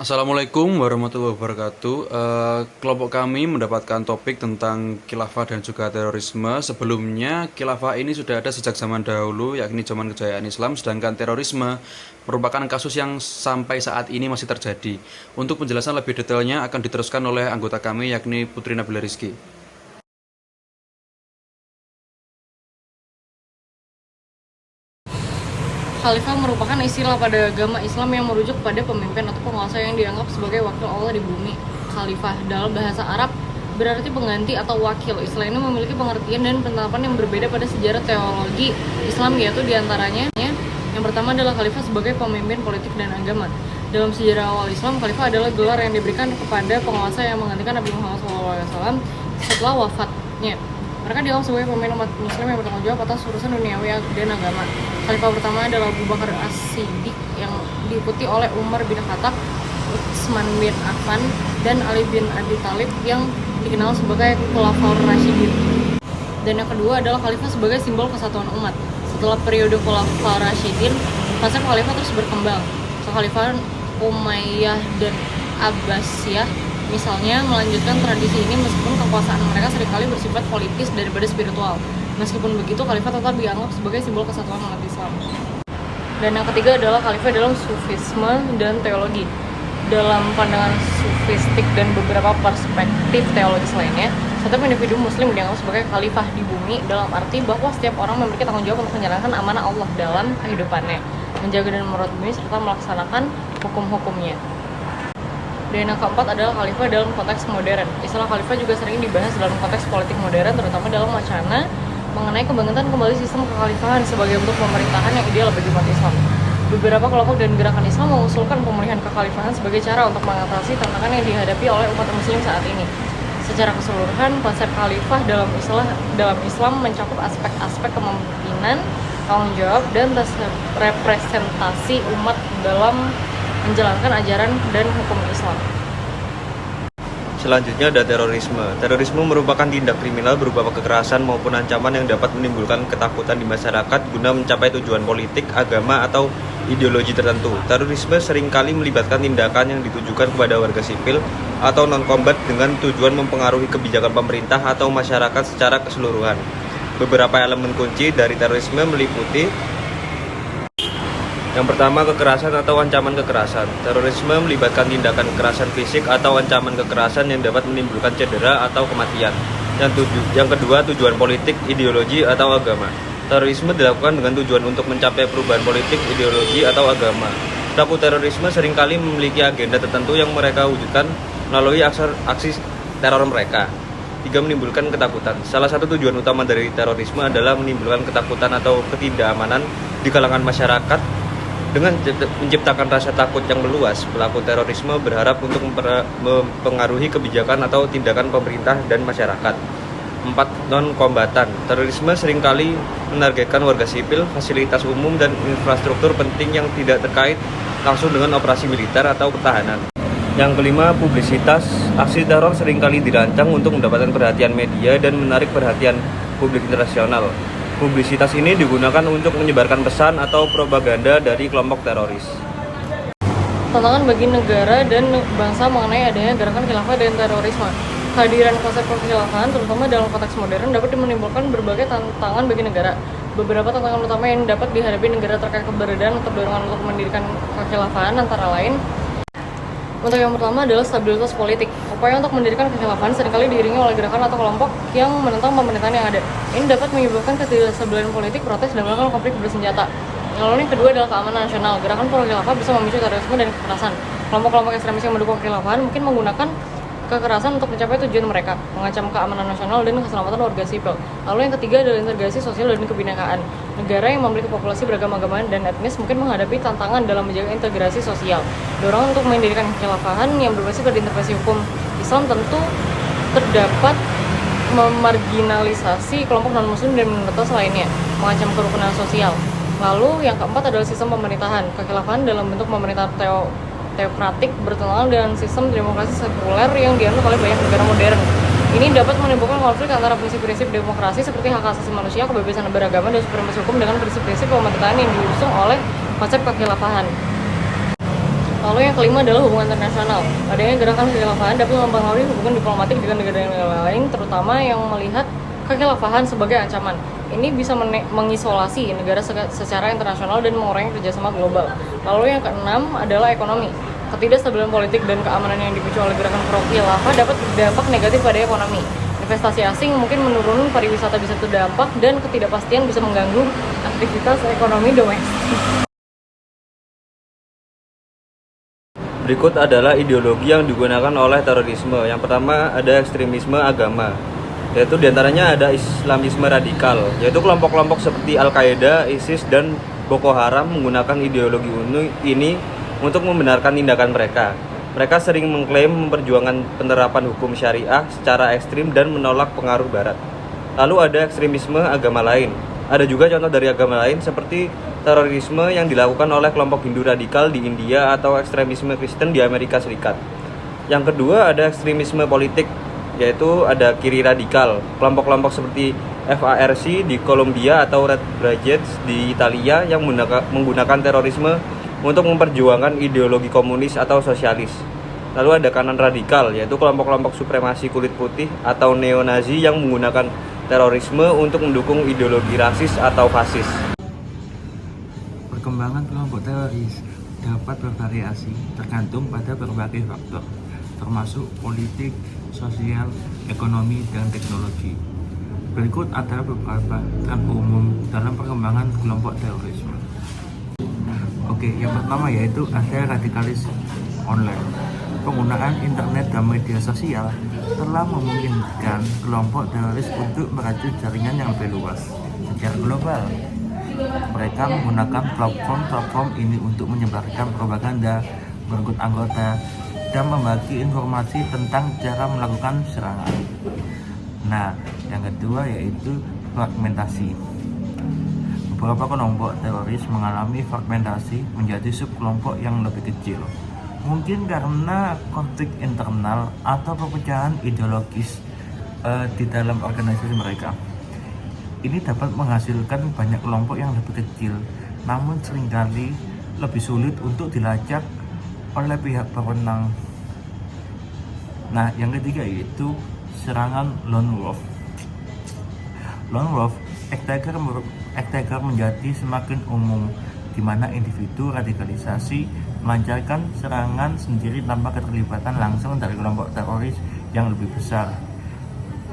Assalamualaikum warahmatullahi wabarakatuh. Kelompok kami mendapatkan topik tentang khilafah dan juga terorisme. Sebelumnya, khilafah ini sudah ada sejak zaman dahulu, yakni zaman kejayaan Islam, sedangkan terorisme merupakan kasus yang sampai saat ini masih terjadi. Untuk penjelasan lebih detailnya akan diteruskan oleh anggota kami, yakni Putri Nabila Rizky. Khalifah merupakan istilah pada agama Islam yang merujuk pada pemimpin atau penguasa yang dianggap sebagai wakil Allah di bumi. Khalifah dalam bahasa Arab berarti pengganti atau wakil. Istilah ini memiliki pengertian dan penerapan yang berbeda pada sejarah teologi Islam, yaitu diantaranya yang pertama adalah khalifah sebagai pemimpin politik dan agama. Dalam sejarah awal Islam, khalifah adalah gelar yang diberikan kepada penguasa yang menggantikan Nabi Muhammad SAW setelah wafatnya. Mereka dianggap sebagai pemimpin umat muslim yang bertanggung jawab atas urusan duniawi dan agama. Khalifah pertama adalah Abu Bakar As-Siddiq yang diikuti oleh Umar bin Khattab, Utsman bin Affan, dan Ali bin Abi Thalib yang dikenal sebagai Khulafaur Rasyidin. Dan yang kedua adalah khalifah sebagai simbol kesatuan umat. Setelah periode Khulafaur Rasyidin, konsep khalifah terus berkembang. Khalifah Umayyah dan Abbasiyah misalnya melanjutkan tradisi ini meskipun kekuasaan mereka seringkali bersifat politis daripada spiritual. Meskipun begitu, khalifah tetap dianggap sebagai simbol kesatuan umat Islam. Dan yang ketiga adalah khalifah dalam sufisme dan teologi. Dalam pandangan sufistik dan beberapa perspektif teologis lainnya, setiap individu muslim dianggap sebagai khalifah di bumi dalam arti bahwa setiap orang memiliki tanggung jawab untuk menjalankan amanah Allah dalam kehidupannya, menjaga dan merawat bumi serta melaksanakan hukum-hukumnya. Dan yang keempat adalah khalifah dalam konteks modern. Istilah khalifah juga sering dibahas dalam konteks politik modern, terutama dalam wacana mengenai kebangkitan kembali sistem kekhalifahan sebagai bentuk pemerintahan yang ideal bagi umat Islam. Beberapa kelompok dan gerakan Islam mengusulkan pemulihan kekhalifahan sebagai cara untuk mengatasi tantangan yang dihadapi oleh umat muslim saat ini. Secara keseluruhan, konsep khalifah dalam Islam mencakup aspek-aspek kepemimpinan, tanggung jawab, dan representasi umat dalam menjalankan ajaran dan hukum Islam. Selanjutnya ada terorisme. Terorisme merupakan tindak kriminal berupa kekerasan maupun ancaman yang dapat menimbulkan ketakutan di masyarakat guna mencapai tujuan politik, agama, atau ideologi tertentu. Terorisme seringkali melibatkan tindakan yang ditujukan kepada warga sipil atau non-combat dengan tujuan mempengaruhi kebijakan pemerintah atau masyarakat secara keseluruhan. Beberapa elemen kunci dari terorisme meliputi: yang pertama, kekerasan atau ancaman kekerasan. Terorisme melibatkan tindakan kekerasan fisik atau ancaman kekerasan yang dapat menimbulkan cedera atau kematian. Yang kedua, tujuan politik, ideologi, atau agama. Terorisme dilakukan dengan tujuan untuk mencapai perubahan politik, ideologi, atau agama. Pelaku terorisme seringkali memiliki agenda tertentu yang mereka wujudkan melalui aksi teror mereka. Tiga, menimbulkan ketakutan. Salah satu tujuan utama dari terorisme adalah menimbulkan ketakutan atau ketidakamanan di kalangan masyarakat. Dengan menciptakan rasa takut yang meluas, pelaku terorisme berharap untuk mempengaruhi kebijakan atau tindakan pemerintah dan masyarakat. 4. Non-kombatan. Terorisme seringkali menargetkan warga sipil, fasilitas umum, dan infrastruktur penting yang tidak terkait langsung dengan operasi militer atau pertahanan. Yang kelima, publisitas. Aksi teror seringkali dirancang untuk mendapatkan perhatian media dan menarik perhatian publik internasional. Publisitas ini digunakan untuk menyebarkan pesan atau propaganda dari kelompok teroris. Tantangan bagi negara dan bangsa mengenai adanya gerakan khilafah dan terorisme. Kehadiran konsep kekhilafahan, terutama dalam konteks modern, dapat menimbulkan berbagai tantangan bagi negara. Beberapa tantangan utama yang dapat dihadapi negara terkait keberadaan atau dorongan untuk mendirikan kekhilafahan antara lain: untuk yang pertama adalah stabilitas politik. Upaya untuk mendirikan kekhilafahan seringkali diiringi oleh gerakan atau kelompok yang menentang pemerintahan yang ada. Ini dapat menyebabkan ketidakstabilan politik, protes, dan bahkan konflik bersenjata. Lalu yang kedua adalah keamanan nasional. Gerakan pro-khilafah bisa memicu terorisme dan kekerasan. Kelompok-kelompok ekstremis yang mendukung kekhilafahan mungkin menggunakan kekerasan untuk mencapai tujuan mereka, mengancam keamanan nasional dan keselamatan warga sipil. Lalu yang ketiga adalah integrasi sosial dan kebinekaan. Negara yang memiliki populasi beragam agama dan etnis mungkin menghadapi tantangan dalam menjaga integrasi sosial. Dorongan untuk mendirikan kekhilafahan yang berbasis pada intervensi hukum Islam tentu terdapat memarginalisasi kelompok non-muslim dan minoritas lainnya, mengancam kerukunan sosial. Lalu yang keempat adalah sistem pemerintahan. Kekhilafahan dalam bentuk pemerintahan teokratik bertentangan dengan sistem demokrasi sekuler yang dianut oleh banyak negara modern. Ini dapat menimbulkan konflik antara prinsip-prinsip demokrasi seperti hak asasi manusia, kebebasan beragama, dan supremasi hukum dengan prinsip-prinsip pemerintahan yang diusung oleh konsep kekhilafahan. Lalu yang kelima adalah hubungan internasional. Adanya gerakan kekhilafahan dapat mempengaruhi hubungan diplomatik dengan negara-negara lain, terutama yang melihat kekhilafahan sebagai ancaman. Ini bisa mengisolasi negara secara internasional dan mengurangi kerjasama global. Lalu yang keenam adalah ekonomi. Ketidakstabilan politik dan keamanan yang dipicu oleh gerakan pro-khilafah dapat berdampak negatif pada ekonomi. Investasi asing mungkin menurun, pariwisata bisa terdampak, dan ketidakpastian bisa mengganggu aktivitas ekonomi domestik. Berikut adalah ideologi yang digunakan oleh terorisme. Yang pertama ada ekstremisme agama, yaitu diantaranya ada Islamisme radikal, yaitu kelompok-kelompok seperti Al-Qaeda, ISIS, dan Boko Haram menggunakan ideologi ini untuk membenarkan tindakan mereka. Mereka sering mengklaim memperjuangkan penerapan hukum syariah secara ekstrim dan menolak pengaruh barat. Lalu ada ekstremisme agama lain. Ada juga contoh dari agama lain seperti terorisme yang dilakukan oleh kelompok Hindu radikal di India atau ekstremisme Kristen di Amerika Serikat. Yang kedua ada ekstremisme politik, yaitu ada kiri radikal. Kelompok-kelompok seperti FARC di Kolombia atau Red Brigades di Italia yang menggunakan terorisme untuk memperjuangkan ideologi komunis atau sosialis. Lalu ada kanan radikal, yaitu kelompok-kelompok supremasi kulit putih atau neo-Nazi yang menggunakan terorisme untuk mendukung ideologi rasis atau fasis. Perkembangan kelompok teroris dapat bervariasi tergantung pada berbagai faktor, termasuk politik, sosial, ekonomi, dan teknologi. Berikut adalah beberapa tren umum dalam perkembangan kelompok terorisme. Oke, yang pertama yaitu ada radikalis online. Penggunaan internet dan media sosial telah memungkinkan kelompok teroris untuk merajut jaringan yang lebih luas secara global. Mereka menggunakan platform ini untuk menyebarkan propaganda, merekrut anggota, dan membagi informasi tentang cara melakukan serangan. Nah, yang kedua yaitu fragmentasi. Beberapa kelompok teroris mengalami fragmentasi menjadi subkelompok yang lebih kecil. Mungkin karena konflik internal atau perpecahan ideologis di dalam organisasi mereka. Ini dapat menghasilkan banyak kelompok yang lebih kecil, namun seringkali lebih sulit untuk dilacak oleh pihak berwenang. Nah, yang ketiga yaitu serangan lone wolf. Lone wolf attacker menjadi semakin umum, di mana individu radikalisasi melancarkan serangan sendiri tanpa keterlibatan langsung dari kelompok teroris yang lebih besar.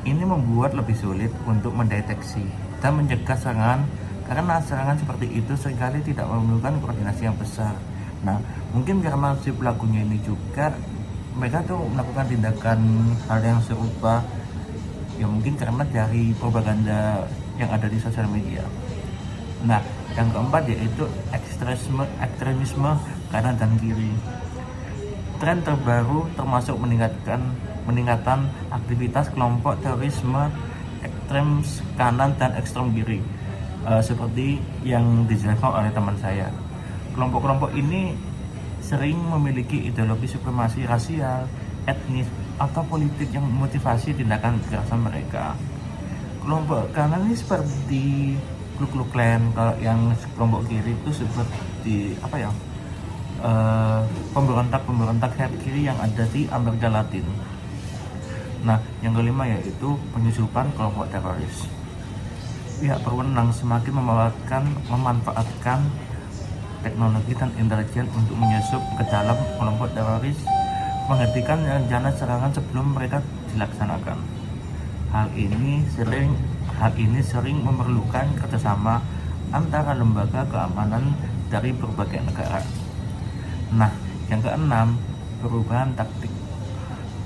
Ini membuat lebih sulit untuk mendeteksi dan mencegah serangan, karena serangan seperti itu seringkali tidak memerlukan koordinasi yang besar. Nah, mungkin karena si pelakunya ini juga mereka tuh melakukan tindakan hal yang serupa, ya mungkin karena dari propaganda yang ada di sosial media. Nah, yang keempat yaitu ekstremisme kanan dan kiri. Tren terbaru termasuk meningkatan aktivitas kelompok terorisme ekstrem kanan dan ekstrem kiri, seperti yang dijelaskan oleh teman saya. Kelompok-kelompok ini sering memiliki ideologi supremasi rasial, etnis, atau politik yang memotivasi tindakan kekerasan mereka. Kelompok kanan ini seperti Ku Klux Klan, kalau yang kelompok kiri itu seperti pemberontak sayap kiri yang ada di Amerika Latin. Nah, yang kelima yaitu penyusupan kelompok teroris. Pihak berwenang semakin memanfaatkan teknologi dan intelijen untuk menyusup ke dalam kelompok teroris, menghentikan rencana serangan sebelum mereka dilaksanakan. Hal ini sering memerlukan kerjasama antara lembaga keamanan dari berbagai negara. Nah, yang keenam, perubahan taktik.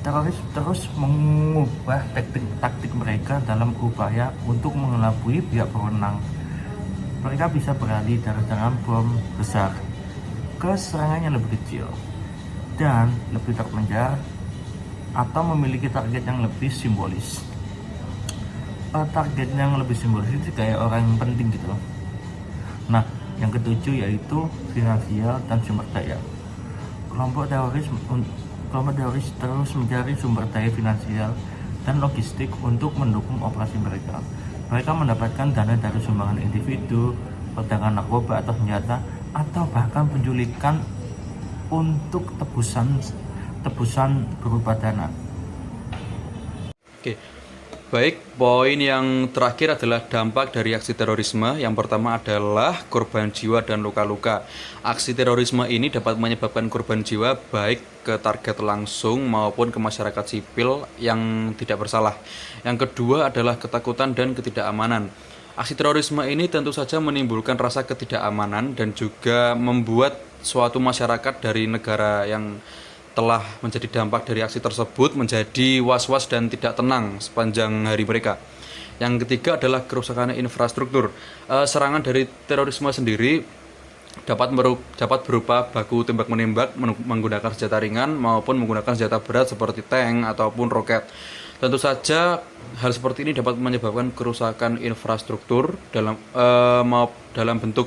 Teroris terus mengubah taktik mereka dalam upaya untuk mengelabui pihak berwenang. Mereka bisa beralih dari serangan bom besar ke serangan yang lebih kecil dan lebih terpencar, atau memiliki target yang lebih simbolis. Target yang lebih simbolis itu kayak orang yang penting gitu loh. Nah, yang ketujuh yaitu finansial dan sumber daya. Kelompok teroris terus mencari sumber daya finansial dan logistik untuk mendukung operasi mereka. Mereka mendapatkan dana dari sumbangan individu, perdagangan narkoba atau senjata, atau bahkan penculikan untuk tebusan berupa dana. Oke, baik. Poin yang terakhir adalah dampak dari aksi terorisme. Yang pertama adalah korban jiwa dan luka-luka. Aksi terorisme ini dapat menyebabkan korban jiwa baik ke target langsung maupun ke masyarakat sipil yang tidak bersalah. Yang kedua adalah ketakutan dan ketidakamanan. Aksi terorisme ini tentu saja menimbulkan rasa ketidakamanan dan juga membuat suatu masyarakat dari negara yang telah menjadi dampak dari aksi tersebut menjadi was-was dan tidak tenang sepanjang hari mereka. Yang ketiga adalah kerusakan infrastruktur. Serangan dari terorisme sendiri dapat berupa baku tembak-menembak menggunakan senjata ringan maupun menggunakan senjata berat seperti tank ataupun roket. Tentu saja hal seperti ini dapat menyebabkan kerusakan infrastruktur dalam bentuk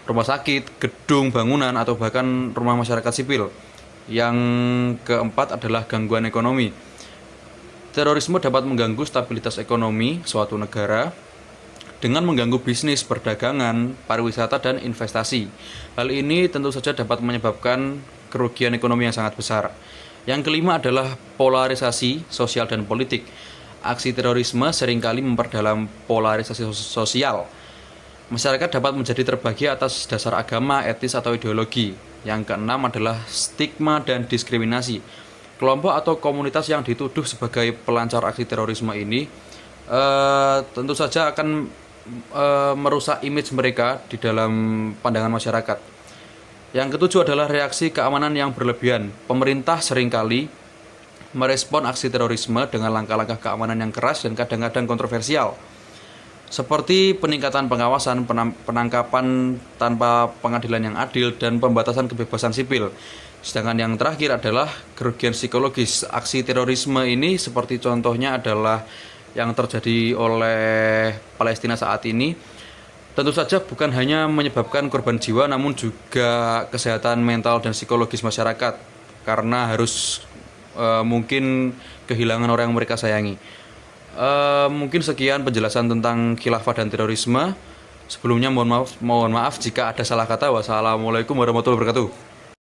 rumah sakit, gedung, bangunan, atau bahkan rumah masyarakat sipil. Yang keempat adalah gangguan ekonomi. Terorisme dapat mengganggu stabilitas ekonomi suatu negara dengan mengganggu bisnis, perdagangan, pariwisata, dan investasi. Hal ini tentu saja dapat menyebabkan kerugian ekonomi yang sangat besar. Yang kelima adalah polarisasi sosial dan politik. Aksi terorisme seringkali memperdalam polarisasi sosial. Masyarakat dapat menjadi terbagi atas dasar agama, etis, atau ideologi. Yang keenam adalah stigma dan diskriminasi. Kelompok atau komunitas yang dituduh sebagai pelancar aksi terorisme ini tentu saja akan merusak image mereka di dalam pandangan masyarakat. Yang ketujuh adalah reaksi keamanan yang berlebihan. Pemerintah seringkali merespon aksi terorisme dengan langkah-langkah keamanan yang keras dan kadang-kadang kontroversial, seperti peningkatan pengawasan, penangkapan tanpa pengadilan yang adil, dan pembatasan kebebasan sipil. Sedangkan yang terakhir adalah kerugian psikologis. Aksi terorisme ini seperti contohnya adalah yang terjadi oleh Palestina saat ini. Tentu saja bukan hanya menyebabkan korban jiwa, namun juga kesehatan mental dan psikologis masyarakat, karena harus mungkin kehilangan orang yang mereka sayangi. Mungkin sekian penjelasan tentang khilafah dan terorisme. Sebelumnya mohon maaf jika ada salah kata. Wassalamualaikum warahmatullahi wabarakatuh.